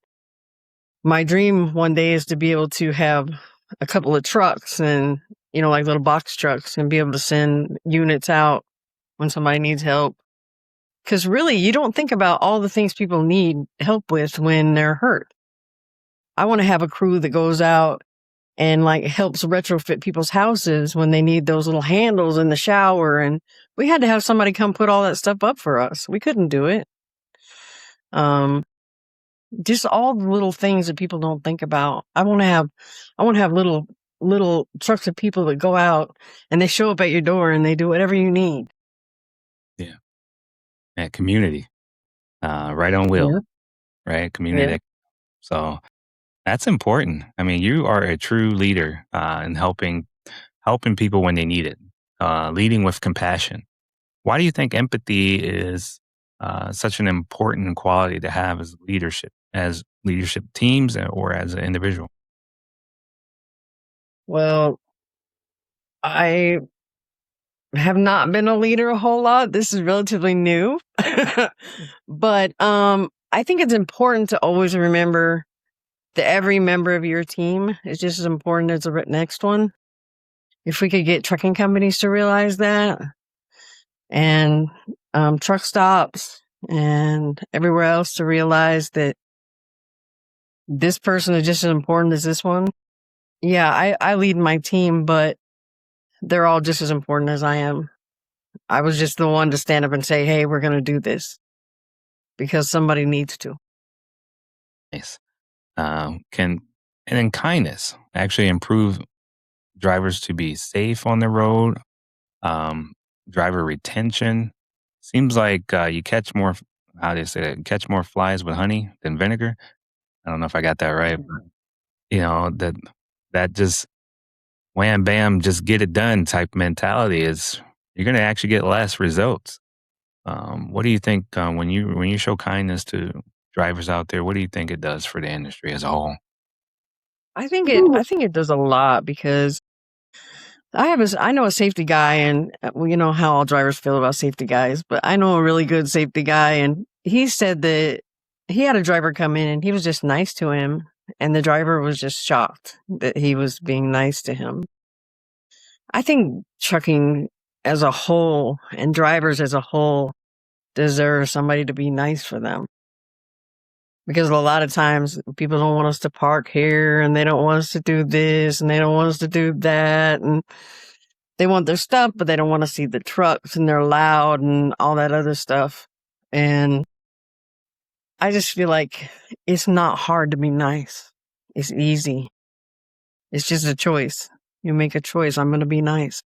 my dream one day is to be able to have a couple of trucks and, like little box trucks and be able to send units out when somebody needs help Because really, you don't think about all the things people need help with when they're hurt. I want to have a crew that goes out and like helps retrofit people's houses when they need those little handles in the shower. And we had to have somebody come put all that stuff up for us. We couldn't do it. Just all the little things that people don't think about. I want to have little trucks of people that go out and they show up at your door and they do whatever you need. Yeah. And community, right on wheel, Yeah. right? Community. Yeah. So that's important. I mean, you are a true leader in helping people when they need it, leading with compassion. Why do you think empathy is such an important quality to have as leadership teams or as an individual? Well, I have not been a leader a whole lot. This is relatively new. But I think it's important to always remember that every member of your team is just as important as the next one. If we could get trucking companies to realize that, and truck stops and everywhere else to realize that this person is just as important as this one. Yeah, I lead my team, but they're all just as important as I am. I was just the one to stand up and say, hey, we're going to do this because somebody needs to. Nice. Can and then kindness actually improve drivers to be safe on the road. Um, Driver retention seems like you catch more. How do you say that? Catch more flies with honey than vinegar. I don't know if I got that right, but that just wham bam, just get it done type mentality is you're going to actually get less results. What do you think when you show kindness to drivers out there? What do you think it does for the industry as a whole? I think it does a lot because I know a safety guy, and well, you know how all drivers feel about safety guys, but I know a really good safety guy, and he said that he had a driver come in and he was just nice to him, and the driver was just shocked that he was being nice to him. I think trucking as a whole and drivers as a whole deserve somebody to be nice for them. Because a lot of times people don't want us to park here and they don't want us to do this and they don't want us to do that. And they want their stuff, but they don't want to see the trucks and they're loud and all that other stuff. And I just feel like it's not hard to be nice. It's easy. It's just a choice. You make a choice. I'm going to be nice.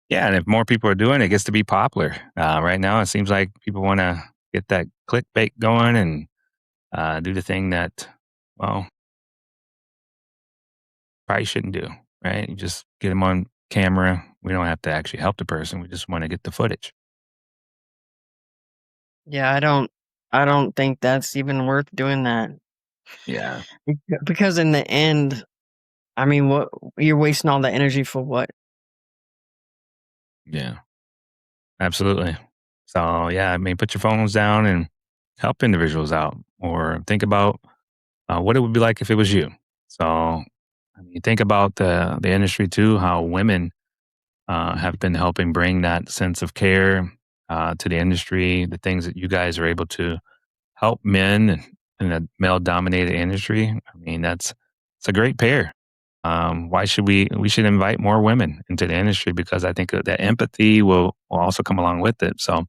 Yeah, and if more people are doing it, it gets to be popular. Right now, it seems like people want to get that clickbait going and do the thing that, well, probably shouldn't do. Right? You just get them on camera. We don't have to actually help the person. We just want to get the footage. Yeah, I don't think that's even worth doing that. Yeah, Because in the end, I mean, what you're wasting all that energy for what? yeah, absolutely. So yeah, I mean, put your phones down and help individuals out, or think about what it would be like if it was you. So, I mean, think about the industry too, how women have been helping bring that sense of care to the industry, the things that you guys are able to help men in a male dominated industry. I mean, it's a great pair. Why should we should invite more women into the industry because I think that empathy will also come along with it. So,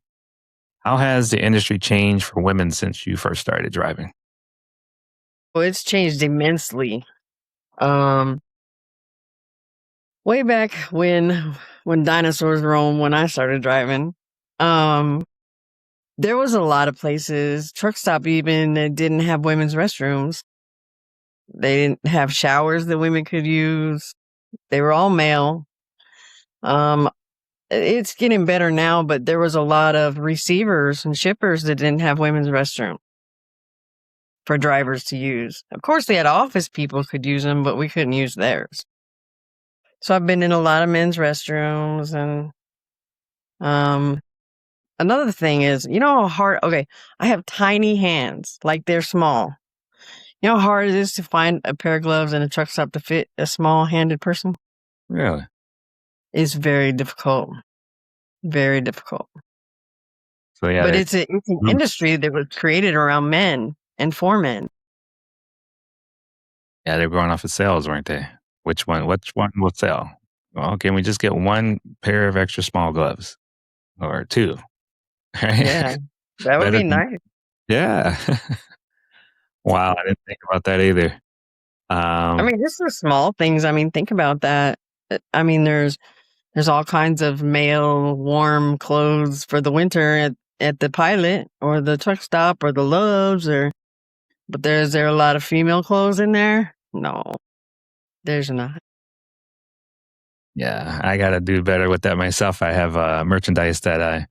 how has the industry changed for women since you first started driving? Well, it's changed immensely. Um, Way back when dinosaurs roamed, when I started driving, um, there was a lot of places, truck stop even, that didn't have women's restrooms. They didn't have showers that women could use. They were all male. Um, it's getting better now, but there was a lot of receivers and shippers that didn't have women's restroom for drivers to use. Of course, they had office people could use them, but we couldn't use theirs. So I've been in a lot of men's restrooms, and um, another thing is, you know how hard. Okay, I have tiny hands, like they're small. You know how hard it is to find a pair of gloves and a truck stop to fit a small-handed person? Really? It's very difficult. Very difficult. So yeah, But it's an mm, industry that was created around men and for men. yeah, they're going off of sales, weren't they? Which one will sell? Well, can we just get one pair of extra small gloves or two? Right? Yeah, that would Better be than nice. yeah. Wow, I didn't think about that either. I Um, mean, just the small things. I mean, think about that. I mean, there's all kinds of male warm clothes for the winter at the pilot or the truck stop or the Loves or but there's there a lot of female clothes in there? No, there's not. yeah, I gotta do better with that myself. I have merchandise that I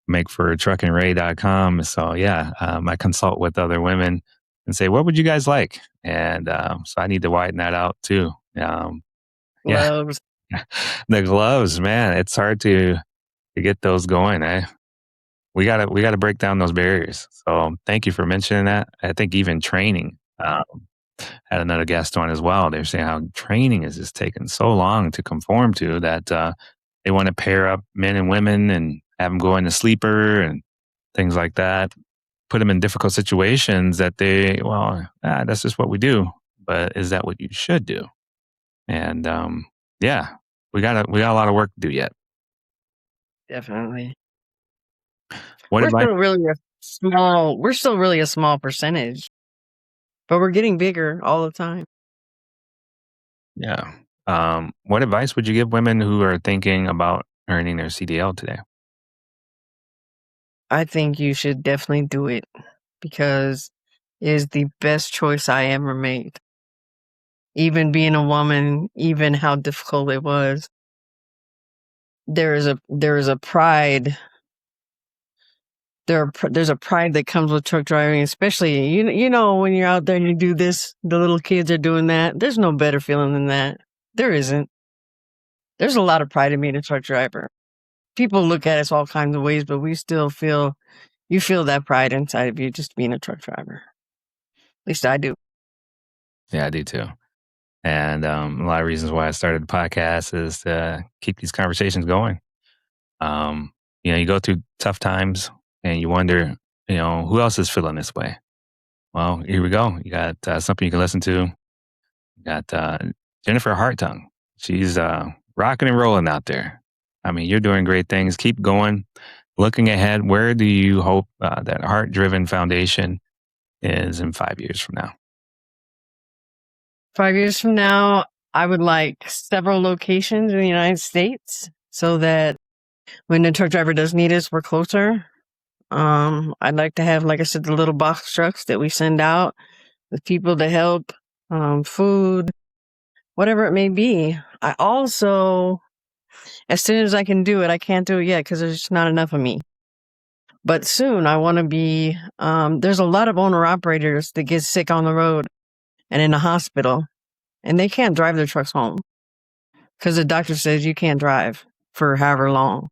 make for truckandray.com. So yeah, I consult with other women and say, what would you guys like? And so I need to widen that out too. Yeah, Loves. the gloves, man, it's hard to get those going. We gotta break down those barriers. So thank you for mentioning that. I think even training. Had another guest on as well. They're saying how training is just taking so long to conform to that they want to pair up men and women and have them go into sleeper and things like that. Put them in difficult situations that that's just what we do. But is that what you should do? And yeah, we got a lot of work to do yet. Definitely. What advice? We're still really a small percentage, but we're getting bigger all the time. Yeah. What advice would you give women who are thinking about earning their CDL today? I think you should definitely do it because it is the best choice I ever made. Even being a woman, even how difficult it was, there is a pride. There's a pride that comes with truck driving, especially you know when you're out there and you do this. The little kids are doing that. There's no better feeling than that. There isn't. There's a lot of pride in being a truck driver. People look at us all kinds of ways, but we still feel you feel that pride inside of you just being a truck driver. At least I do. Yeah, I do too. And a lot of reasons why I started the podcast is to keep these conversations going. Um, you go through tough times and you wonder, who else is feeling this way? Well, here we go. You got something you can listen to. You got Jennifer Hartung. She's rocking and rolling out there. I mean, you're doing great things. Keep going. Looking ahead, where do you hope that Heart Driven Foundation is in 5 years from now? 5 years from now, I would like several locations in the United States so that when the truck driver does need us, we're closer. I'd like to have, like I said, the little box trucks that we send out with people to help, food, whatever it may be. I also, as soon as I can do it, I can't do it yet because there's just not enough of me. But soon I want to be, there's a lot of owner operators that get sick on the road and in the hospital, and they can't drive their trucks home because the doctor says you can't drive for however long.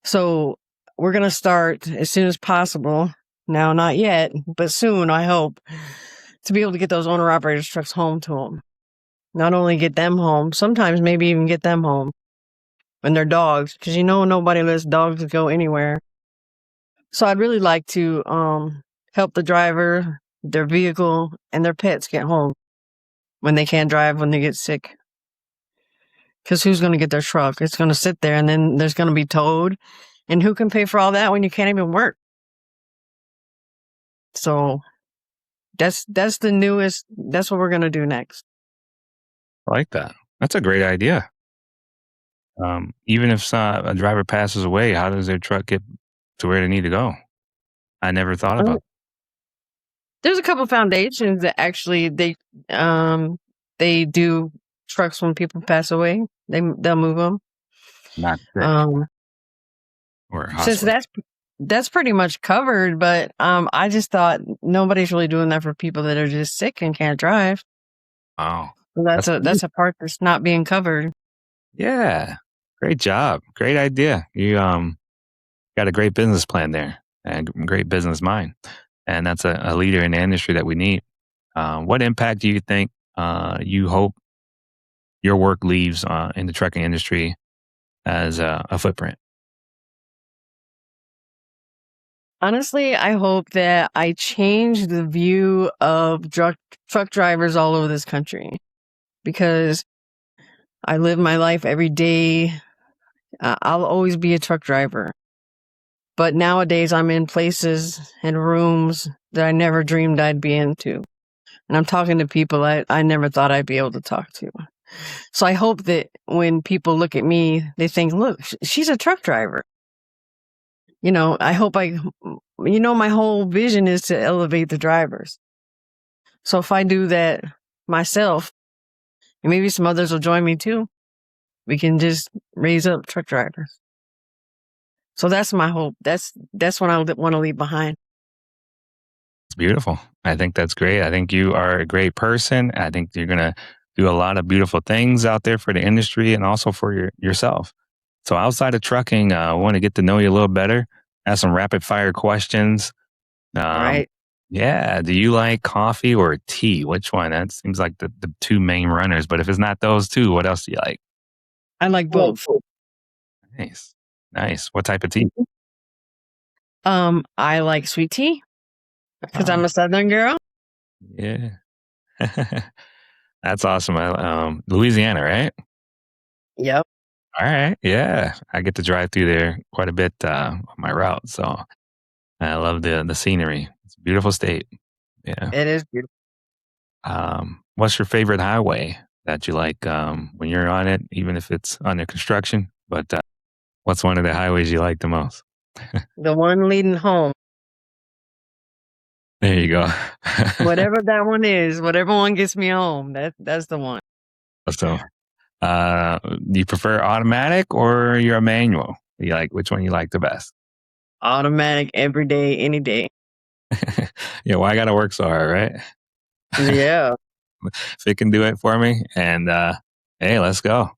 So we're going to start as soon as possible. Now, not yet, but soon, I hope, to be able to get those owner operators trucks home to them. Not only get them home, sometimes maybe even get them home and their dogs, because nobody lets dogs go anywhere. So I'd really like to help the driver, their vehicle, and their pets get home when they can't drive, when they get sick. Because who's going to get their truck? It's going to sit there and then there's going to be towed. And who can pay for all that when you can't even work? So that's the newest. That's what we're going to do next. I like that. That's a great idea. Even if a driver passes away, how does their truck get to where they need to go? I never thought about. There's a couple foundations that actually they do trucks when people pass away. They'll move them. Not sick Um, or since hospital. that's pretty much covered, but I just thought nobody's really doing that for people that are just sick and can't drive. Wow, So that's that's a part that's not being covered. yeah. Great job. Great idea. You got a great business plan there and great business mind, and that's a leader in the industry that we need. What impact do you think you hope your work leaves in the trucking industry as a footprint? Honestly, I hope that I change the view of truck drivers all over this country because I live my life every day. I'll always be a truck driver. But nowadays, I'm in places and rooms that I never dreamed I'd be into. And I'm talking to people I never thought I'd be able to talk to. So I hope that when people look at me, they think, look, she's a truck driver. I hope my whole vision is to elevate the drivers. So if I do that myself, and maybe some others will join me too, we can just raise up truck drivers. So that's my hope. That's what I want to leave behind. It's beautiful. I think that's great. I think you are a great person. I think you're going to do a lot of beautiful things out there for the industry and also for yourself. So outside of trucking, I want to get to know you a little better. Ask some rapid fire questions. All Um, right. yeah. Do you like coffee or tea? Which one? That seems like the two main runners. But if it's not those two, what else do you like? I like both. Nice. Nice. What type of tea? I like sweet tea because Oh, I'm a Southern girl. yeah. That's awesome. Louisiana, right? Yep. All right. Yeah. I get to drive through there quite a bit on my route. So I love the scenery. It's a beautiful state. Yeah. It is beautiful. What's your favorite highway that you like when you're on it, even if it's under construction? But what's one of the highways you like the most? The one leading home, There you go. whatever that one is, whatever one gets me home, that's the one. So, do you prefer automatic or you're a manual? You like which one you like the best? Automatic every day, any day. Yeah, well, I got to work so hard, right? Yeah. If it can do it for me, and hey, let's go.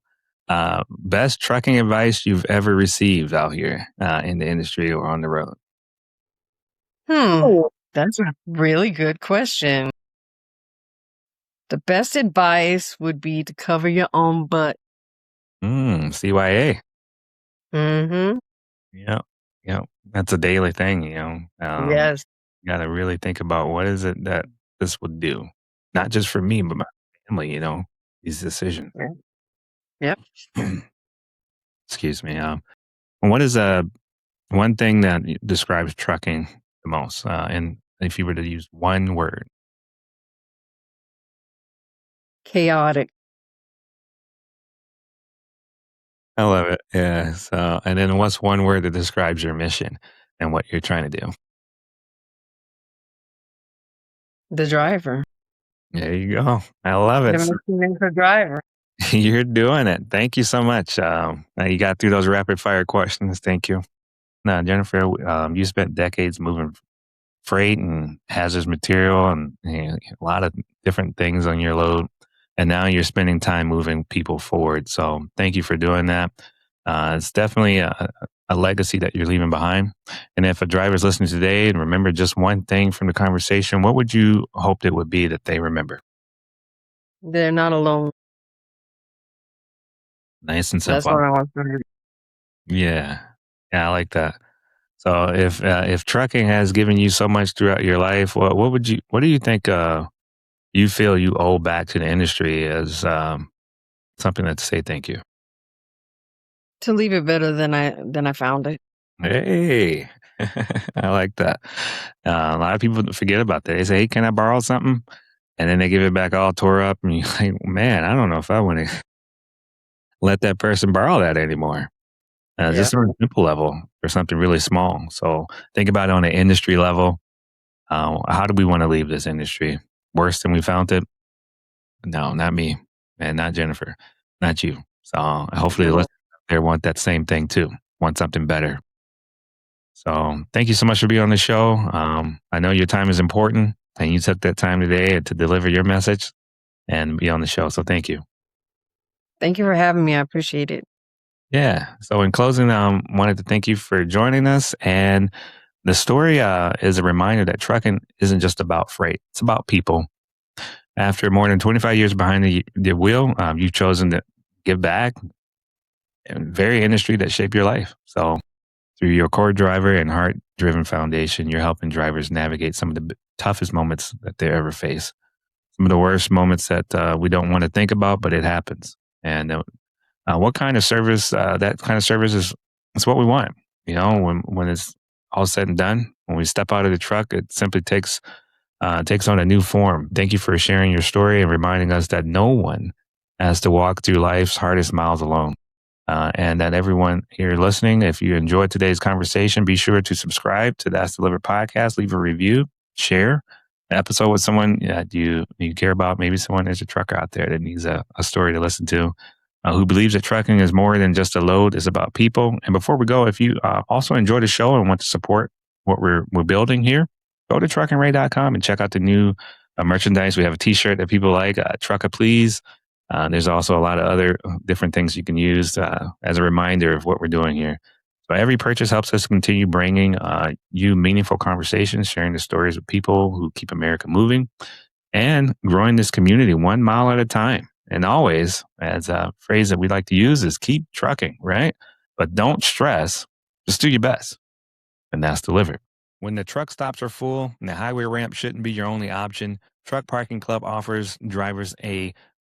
Best trucking advice you've ever received out here in the industry or on the road? That's a really good question. The best advice would be to cover your own butt. CYA. Mm-hmm. Yeah, yeah, that's a daily thing. Yes. You got to really think about what is it that this would do, not just for me, but my family. These decisions. Yeah. Yep. Excuse me. What is one thing that describes trucking the most? And if you were to use one word, Chaotic. I love it. Yeah. So, and then what's one word that describes your mission and what you're trying to do? The driver. There you go. I love The it. mission is the driver. You're doing it. Thank you so much. You got through those rapid fire questions. Thank you. Now, Jennifer, you spent decades moving freight and hazardous material and a lot of different things on your load. And now you're spending time moving people forward. So thank you for doing that. It's definitely a legacy that you're leaving behind. And if a driver's listening today and remember just one thing from the conversation, what would you hope it would be that they remember? They're not alone. Nice and That's simple. what I want to do. Yeah. Yeah, I like that. So if trucking has given you so much throughout your life, what do you think you feel you owe back to the industry as something to say thank you? To leave it better than I found it. Hey, I like that. A lot of people forget about that. They say, "Hey, can I borrow something?" And then they give it back all tore up, and you're like, "Man, I don't know if I want to let that person borrow that anymore." Yeah. Just on a simple level or something really small. So think about it on an industry level. How do we want to leave this industry? Worse than we found it? No, not me, and not Jennifer, not you. So hopefully the No. listeners out there want that same thing too, want something better. So thank you so much for being on the show. I know your time is important, and you took that time today to deliver your message and be on the show. So thank you. Thank you for having me. I appreciate it. Yeah. So in closing, wanted to thank you for joining us. And the story is a reminder that trucking isn't just about freight; it's about people. After more than 25 years behind the wheel, you've chosen to give back in very industry that shaped your life. So it's Through your core driver and heart driven foundation, you're helping drivers navigate some of the toughest moments that they ever face. Some of the worst moments that we don't want to think about, but it happens. And what kind of service, that kind of service is what we want. When it's all said and done, when we step out of the truck, it simply takes on a new form. Thank you for sharing your story and reminding us that no one has to walk through life's hardest miles alone. And that everyone here listening, if you enjoyed today's conversation, be sure to subscribe to the That's Delivered podcast, leave a review, share the episode with someone that you care about. Maybe someone is a trucker out there that needs a story to listen to, who believes that trucking is more than just a load, it's about people. And before we go, if you also enjoy the show and want to support what we're building here, go to truckandray.com and check out the new merchandise. We have a t-shirt that people like, Trucker Please. There's also a lot of other different things you can use as a reminder of what we're doing here. So every purchase helps us continue bringing you meaningful conversations, sharing the stories of people who keep America moving, and growing this community 1 mile at a time. And always, as a phrase that we like to use, is keep trucking, right? But don't stress, just do your best. And that's delivered. When the truck stops are full and the highway ramp shouldn't be your only option, Truck Parking Club offers drivers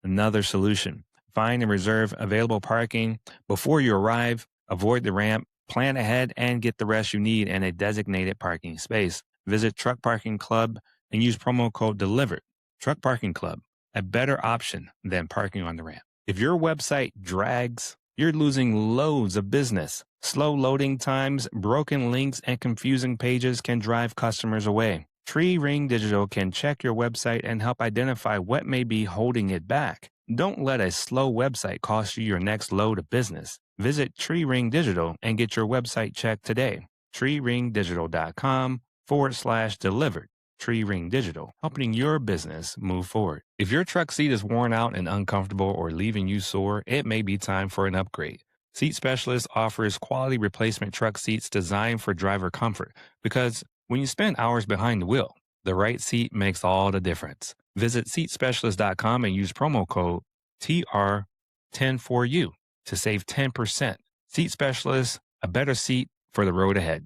another solution. Find and reserve available parking before you arrive, avoid the ramp, plan ahead, and get the rest you need in a designated parking space. Visit Truck Parking Club and use promo code DELIVERED. Truck Parking Club, a better option than parking on the ramp. If your website drags, you're losing loads of business. Slow loading times, broken links, and confusing pages can drive customers away. Tree Ring Digital can check your website and help identify what may be holding it back. Don't let a slow website cost you your next load of business. Visit Tree Ring Digital and get your website checked today. treeringdigital.com/delivered. Tree Ring Digital, helping your business move forward. If your truck seat is worn out and uncomfortable or leaving you sore, it may be time for an upgrade. Seat Specialist offers quality replacement truck seats designed for driver comfort because when you spend hours behind the wheel, the right seat makes all the difference. Visit seatspecialist.com and use promo code TR10 for you to save 10%. Seat Specialist, a better seat for the road ahead.